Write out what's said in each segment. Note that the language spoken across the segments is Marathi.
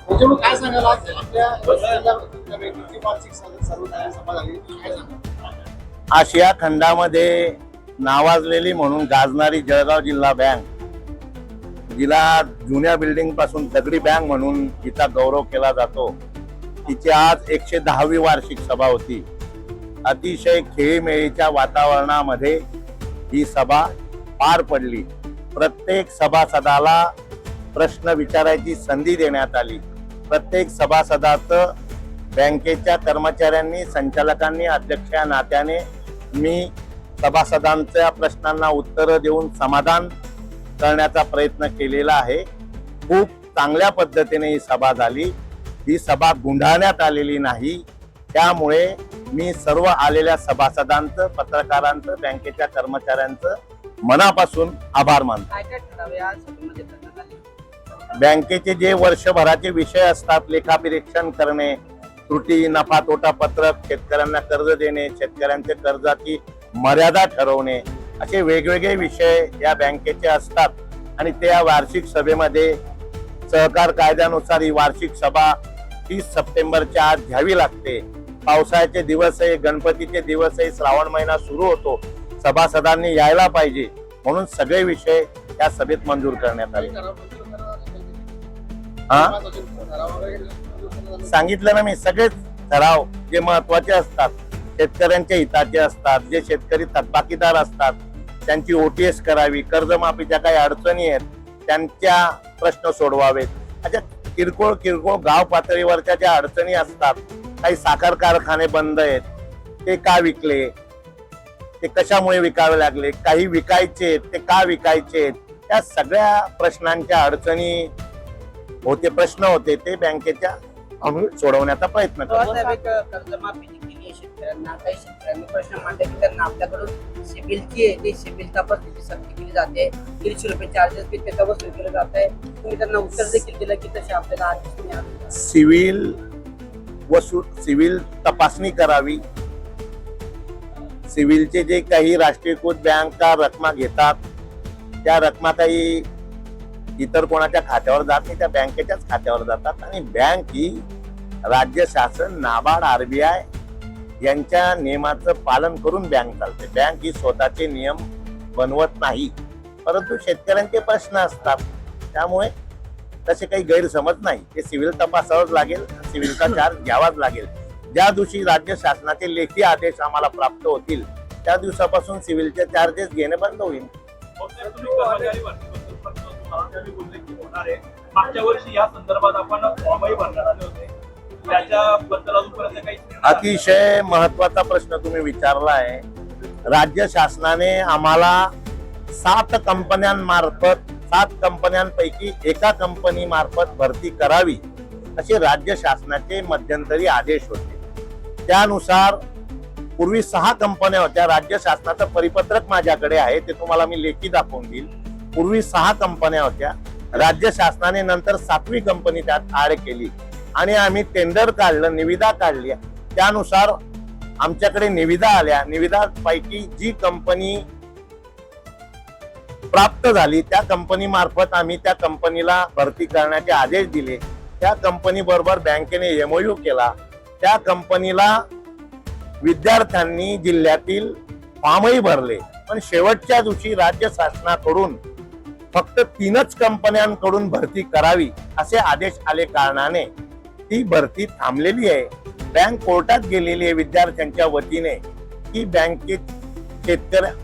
त्याच्यामुळे काय सांगाल आज आपल्या बँकेची वार्षिक सर्वसाधारण सभा झाली काय सांगाल? आशिया खंडामध्ये नावाजलेली म्हणून गाजणारी जळगाव जिल्हा बँक, जिला जुन्या बिल्डिंग पासून दगडी बँक म्हणून तिचा गौरव केला जातो, तिची आज 110वी वार्षिक सभा होती. अतिशय खेळीमेळीच्या वातावरणामध्ये ही सभा पार पडली. प्रत्येक सभासदाला प्रश्न विचारायची संधी देण्यात आली. प्रत्येक सभासदाचं बँकेच्या कर्मचाऱ्यांनी, संचालकांनी, अध्यक्ष या नात्याने मी सभासदांच्या प्रश्नांना उत्तरं देऊन समाधान करण्याचा प्रयत्न केलेला आहे. खूप चांगल्या पद्धतीने ही सभा झाली. ही सभा गुंडाळण्यात आलेली नाही. त्यामुळे मी सर्व आलेल्या सभासदांचं, पत्रकारांचं, बँकेच्या कर्मचाऱ्यांचं मनापासून आभार मानतो. बँकेचे जे वर्षभराचे विषय असतात, लेखापरीक्षण करणे, त्रुटी, नफा तोटा पत्रक, शेतकऱ्यांना कर्ज देणे, शेतकऱ्यांच्या कर्जाची मर्यादा ठरवणे, असे वेगवेगळे विषय या बँकेचे असतात. आणि त्या वार्षिक सभेमध्ये सहकार कायद्यानुसार ही वार्षिक सभा 30 सप्टेंबरच्या आत घ्यावी लागते. पावसाळ्याचे दिवस आहे, गणपतीचे दिवस आहे, श्रावण महिना सुरू होतो, सभासदांनी यायला पाहिजे म्हणून सगळे विषय या सभेत मंजूर करण्यात आले. सांगितलं ना मी, सगळेच ठराव जे महत्वाचे असतात, शेतकऱ्यांच्या हिताचे असतात, जे शेतकरी थकबाकीदार असतात त्यांची OTS करावी, कर्जमाफीच्या काही अडचणी आहेत त्यांच्या प्रश्न सोडवावेत, अशा किरकोळ किरकोळ गाव पातळीवरच्या ज्या अडचणी असतात, काही साखर कारखाने बंद आहेत, ते का विकले, ते कशामुळे विकावे लागले, काही विकायचे ते का विकायचे, त्या सगळ्या प्रश्नांच्या अडचणी होते, प्रश्न होते, ते बँकेच्या आम्ही सोडवण्याचा प्रयत्न करतो. कर्जमाफी केली आहे शेतकऱ्यांना, काही शेतकऱ्यांनी प्रश्न मांडले की त्यांना आपल्याकडून सिबिलची आहे, ती सिबिल तपासणीची सक्ती केली जाते, 150 रुपये चार्जेस बी त्याचा वसूल केलं जात आहे. तुम्ही त्यांना उत्तर देखील दिलं की तसे आपल्याला आदेश सिव्हिल तपासणी करावी. सिव्हिलचे जे काही राष्ट्रीयकृत बँका रकमा घेतात, त्या रकमा काही इतर कोणाच्या खात्यावर जात नाही, त्या बँकेच्याच खात्यावर जातात. आणि बँक ही राज्य शासन, नाबार्ड, RBI यांच्या नियमाचं पालन करून बँक चालते. बँक ही स्वतःचे नियम बनवत नाही, परंतु शेतकऱ्यांचे प्रश्न असतात, त्यामुळे तसे काही गैरसमज नाही. ते सिव्हिल तपासावंच लागेल, सिव्हिलचा चार्ज घ्यावाच लागेल. ज्या दिवशी राज्य शासनाचे लेखी आदेश आम्हाला प्राप्त होतील त्या दिवसापासून सिव्हिलचे चार्जेस घेणे बंद होईल. मागच्या वर्षी या संदर्भात आपण फॉर्मही भरण्यात आले होते, त्याच्याबद्दल अजूनपर्यंत काही? अतिशय महत्वाचा प्रश्न तुम्ही विचारला आहे. राज्य शासनाने आम्हाला 7 कंपन्यांमार्फत, 7 कंपन्यांपैकी एका कंपनी मार्फत भरती करावी असे राज्य शासनाचे मध्यंतरी आदेश होते. त्यानुसार पूर्वी 6 कंपन्या होत्या. राज्य शासनाचं परिपत्रक माझ्याकडे आहे, ते तुम्हाला मी लेखी दाखवून देईल. पूर्वी 6 कंपन्या होत्या. राज्य शासनाने नंतर 7वी कंपनी त्यात ऍड केली आणि आम्ही टेंडर काढलं, निविदा काढल्या. त्यानुसार आमच्याकडे निविदा आल्या. निविदापैकी जी कंपनी प्राप्त झाली त्या कंपनी मार्फत आम्ही त्या कंपनीला भरती करण्याचे आदेश दिले. त्या कंपनी बरोबर बँकेने MOU केला. त्या कंपनीला विद्यार्थ्यांनी जिल्ह्यातील फॉर्मही भरले, पण शेवटच्या दिवशी राज्य शासनाकडून फक्त 3च कंपन्यांकडून भरती करावी असे आदेश आले कारणाने ती भरती थांबलेली आहे. बँक कोर्टात गेलेली आहे विद्यार्थ्यांच्या वतीने की बँकेत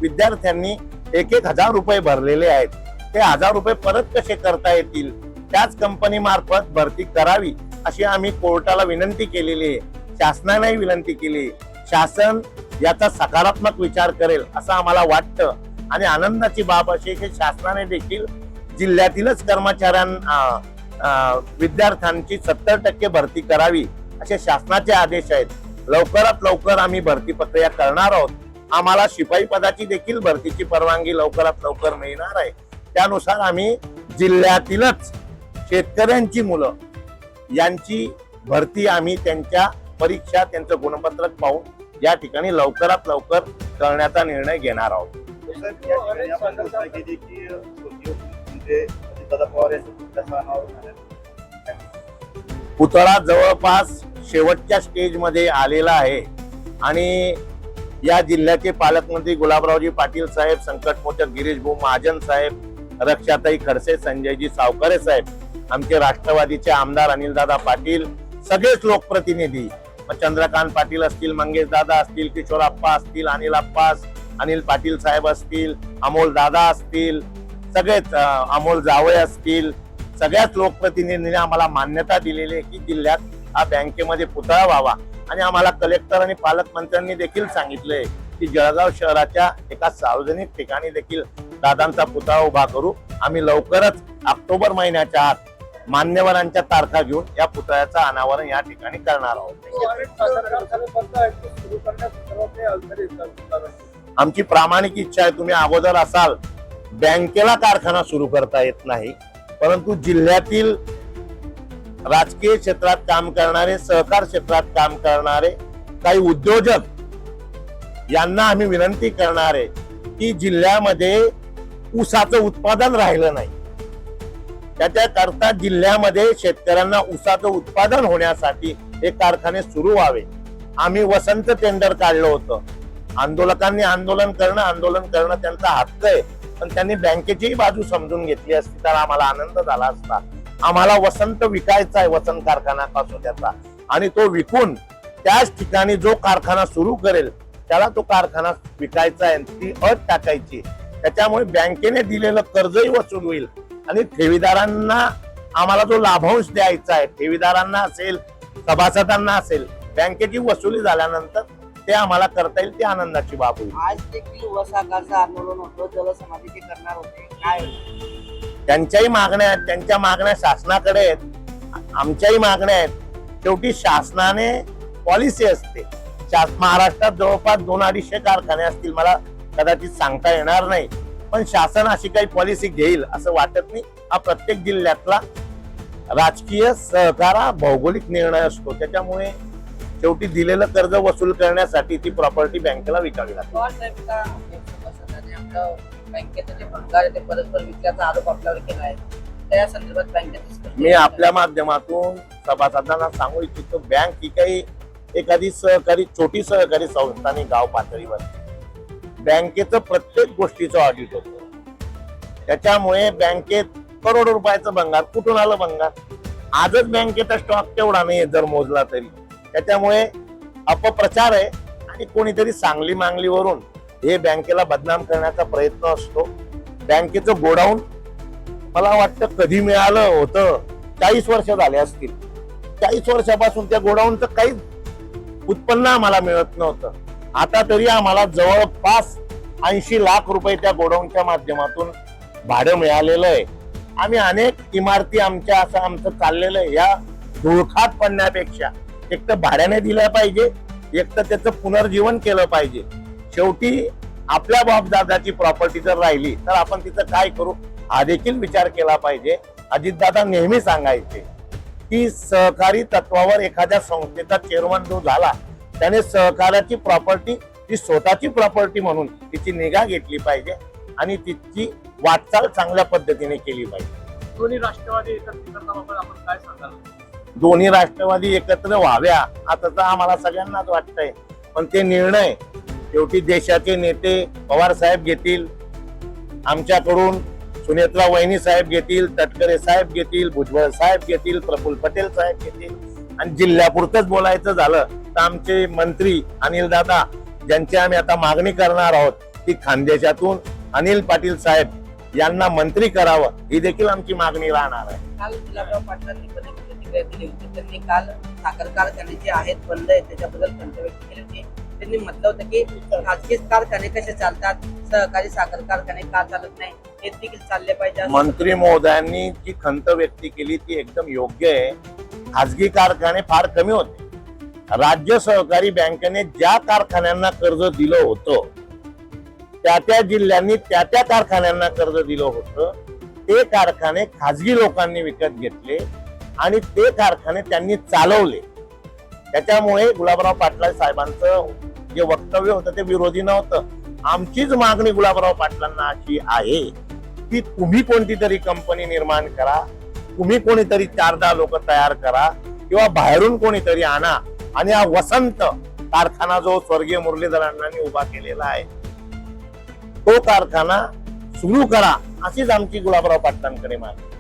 विद्यार्थ्यांनी 1,000 रुपये भरलेले आहेत, ते 1000 रुपये परत कसे करता येतील, त्याच कंपनी मार्फत भरती करावी अशी आम्ही कोर्टाला विनंती केलेली आहे. शासनानेही विनंती केली. शासन याचा सकारात्मक विचार करेल असं आम्हाला वाटतं. आणि आनंदाची बाब अशी की शासनाने देखील जिल्ह्यातीलच विद्यार्थ्यांची 70% भरती करावी असे शासनाचे आदेश आहेत. लवकरात लवकर आम्ही भरती प्रक्रिया करणार आहोत. आम्हाला शिपाई पदाची देखील भरतीची परवानगी लवकरात लवकर मिळणार आहे. त्यानुसार आम्ही जिल्ह्यातीलच शेतकऱ्यांची मुलं यांची भरती आम्ही त्यांच्या परीक्षा, त्यांचं गुणपत्रक पाहून या ठिकाणी लवकरात लवकर करण्याचा निर्णय घेणार आहोत. पुतळा जवळपास शेवटच्या स्टेजमध्ये आलेला आहे आणि या जिल्ह्याचे पालकमंत्री गुलाबरावजी पाटील साहेब, संकटमोचक गिरीश भाऊ महाजन साहेब, रक्षाताई खडसे, संजयजी सावकारे साहेब, आमचे राष्ट्रवादीचे आमदार अनिलदादा पाटील, सगळेच लोकप्रतिनिधी, चंद्रकांत पाटील असतील, मंगेश दादा असतील, किशोरप्पा असतील, अनिल पाटील साहेब असतील, अमोल दादा असतील, सगळेच अमोल जावळे असतील, सगळ्याच लोकप्रतिनिधींनी आम्हाला मान्यता दिलेली आहे की जिल्ह्यात हा बँकेमध्ये पुतळा व्हावा आणि आम्हाला कलेक्टर आणि पालकमंत्र्यांनी देखील सांगितलंय की जळगाव शहराच्या एका सार्वजनिक ठिकाणी देखील दादांचा पुतळा उभा करू. आम्ही लवकरच ऑक्टोबर महिन्याच्या आत मान्यवरांच्या तारखा घेऊन या पुतळ्याचं अनावरण या ठिकाणी करणार आहोत. आमची प्रामाणिक इच्छा आहे, तुम्ही अगोदर असाल, बँकेला कारखाना सुरू करता येत नाही, परंतु जिल्ह्यातील राजकीय क्षेत्रात काम करणारे, सहकार क्षेत्रात काम करणारे काही उद्योजक यांना आम्ही विनंती करणार आहे की जिल्ह्यामध्ये ऊसाचं उत्पादन राहिलं नाही, त्याच्याकरता जिल्ह्यामध्ये शेतकऱ्यांना ऊसाचं उत्पादन होण्यासाठी हे कारखाने सुरू व्हावे. आम्ही वसंत टेंडर काढलं होतं. आंदोलकांनी आंदोलन करणं त्यांचा हक्क आहे, पण त्यांनी बँकेचीही बाजू समजून घेतली असती तर आम्हाला आनंद झाला असता. आम्हाला वसंत विकायचा आहे, वसंत कारखाना असो त्याचा, आणि तो विकून त्याच ठिकाणी जो कारखाना सुरू करेल त्याला तो कारखाना विकायचा आहे, ती अट टाकायची. त्याच्यामुळे बँकेने दिलेलं कर्जही वसूल होईल आणि ठेवीदारांना आम्हाला जो लाभांश द्यायचा आहे, ठेवीदारांना असेल, सभासदांना असेल, बँकेची वसुली झाल्यानंतर ते आम्हाला करता येईल, ती आनंदाची बाब होईल. आज देखील वसाहकाचं आंदोलन होतं, जलसमाधी करणार होते, काय त्यांच्याही मागण्या आहेत, त्यांच्या मागण्या शासनाकडे आहेत, आमच्याही मागण्या आहेत. शेवटी शासनाने पॉलिसी असते. महाराष्ट्रात जवळपास 200-250 कारखाने असतील, मला कदाचित सांगता येणार नाही, पण शासन अशी काही पॉलिसी घेईल असं वाटत नाही. हा प्रत्येक जिल्ह्यातला राजकीय सहकारा भौगोलिक निर्णय असतो. त्याच्यामुळे शेवटी दिलेलं कर्ज वसूल करण्यासाठी ती प्रॉपर्टी बँकेला विकावी लागते. बँकेचं जे भंगार आहे ते परस्पर विकल्याचा आरोप आपल्यावर केला आहे, त्या संदर्भात बँकेत मी आपल्या माध्यमातून सभासदांना सांगू इच्छितो, बँक ही काही एखादी छोटी सहकारी संस्था नाही, गाव पातळीवर बँकेचं प्रत्येक गोष्टीचं ऑडिट होतं. त्याच्यामुळे बँकेत करोडो रुपयाचं भंगार कुठून आलं? भंगार आजच बँकेचा स्टॉक तेवढा नाही जर मोजला तरी. त्याच्यामुळे अपप्रचार आहे आणि कोणीतरी सांगली मांगलीवरून हे बँकेला बदनाम करण्याचा प्रयत्न असतो. बँकेचं गोडाऊन मला वाटतं कधी मिळालं होतं, 40 वर्ष झाले असतील. 40 वर्षापासून त्या गोडाऊनचं काहीच उत्पन्न आम्हाला मिळत नव्हतं. आता तरी आम्हाला जवळपास 80 लाख रुपये त्या गोडाऊनच्या माध्यमातून भाडं मिळालेलं आहे. आम्ही अनेक इमारती आमचं चाललेलं आहे. या धुळखात पडण्यापेक्षा एक तर भाड्याने दिल्या पाहिजे, एक तर त्याचं पुनर्जीवन केलं पाहिजे. शेवटी आपल्या बापदादाची प्रॉपर्टी जर राहिली तर आपण तिथं काय करू हा देखील विचार केला पाहिजे. अजितदादा नेहमी सांगायचे की सहकारी तत्वावर एखाद्या संस्थेचा चेअरमन जो झाला त्याने सहकार्याची प्रॉपर्टी ती स्वतःची प्रॉपर्टी म्हणून तिची निगा घेतली पाहिजे आणि तिची वाटचाल चांगल्या पद्धतीने केली पाहिजे. दोन्ही राष्ट्रवादी एकत्रीकरणाबाबत आपण काय सांगाल? दोन्ही राष्ट्रवादी एकत्र व्हाव्या आता तर आम्हाला सगळ्यांनाच वाटतंय, पण ते निर्णय शेवटी देशाचे नेते पवार साहेब घेतील, आमच्याकडून सुनेत्रा वहिनी साहेब घेतील, तटकरे साहेब घेतील, भुजबळ साहेब घेतील, प्रफुल्ल पटेल साहेब घेतील. आणि जिल्ह्यापुरतच बोलायचं झालं तर आमचे मंत्री अनिल दादा, ज्यांची आम्ही आता मागणी करणार आहोत की खानदेशातून अनिल पाटील साहेब यांना मंत्री करावं, ही देखील आमची मागणी राहणार आहे. काल गुलाबराव पाटलांनी पण एक प्रतिक्रिया दिली होती. त्यांनी काल साखर कारखाने जे आहेत बंद आहेत त्याच्याबद्दल खंत व्यक्त केली होती. त्यांनी म्हटलं होतं की खाजगी कारखाने कसे चालतात, सहकारी साखर कारखाने का चालत नाही हे देखील चालले पाहिजे. मंत्री महोदयांनी जी खंत व्यक्त केली ती एकदम योग्य आहे. खाजगी कारखाने फार कमी होते. राज्य सहकारी बँकेने ज्या कारखान्यांना कर्ज दिलं होतं त्या जिल्ह्यांनी त्या कारखान्यांना कर्ज दिलं होतं. ते कारखाने खाजगी लोकांनी विकत घेतले आणि ते कारखाने त्यांनी चालवले. त्याच्यामुळे गुलाबराव पाटील साहेबांचं जे वक्तव्य होतं ते विरोधी नव्हतं. आमचीच मागणी गुलाबराव पाटलांना अशी आहे की तुम्ही कोणती तरी कंपनी निर्माण करा, तुम्ही कोणीतरी 4-10 लोक तयार करा किंवा बाहेरून कोणीतरी आणा आणि हा वसंत कारखाना जो स्वर्गीय मुरलीधर अण्णांनी उभा केलेला आहे तो कारखाना सुरू करा, अशीच आमची गुलाबराव पाटलांकडे मागणी.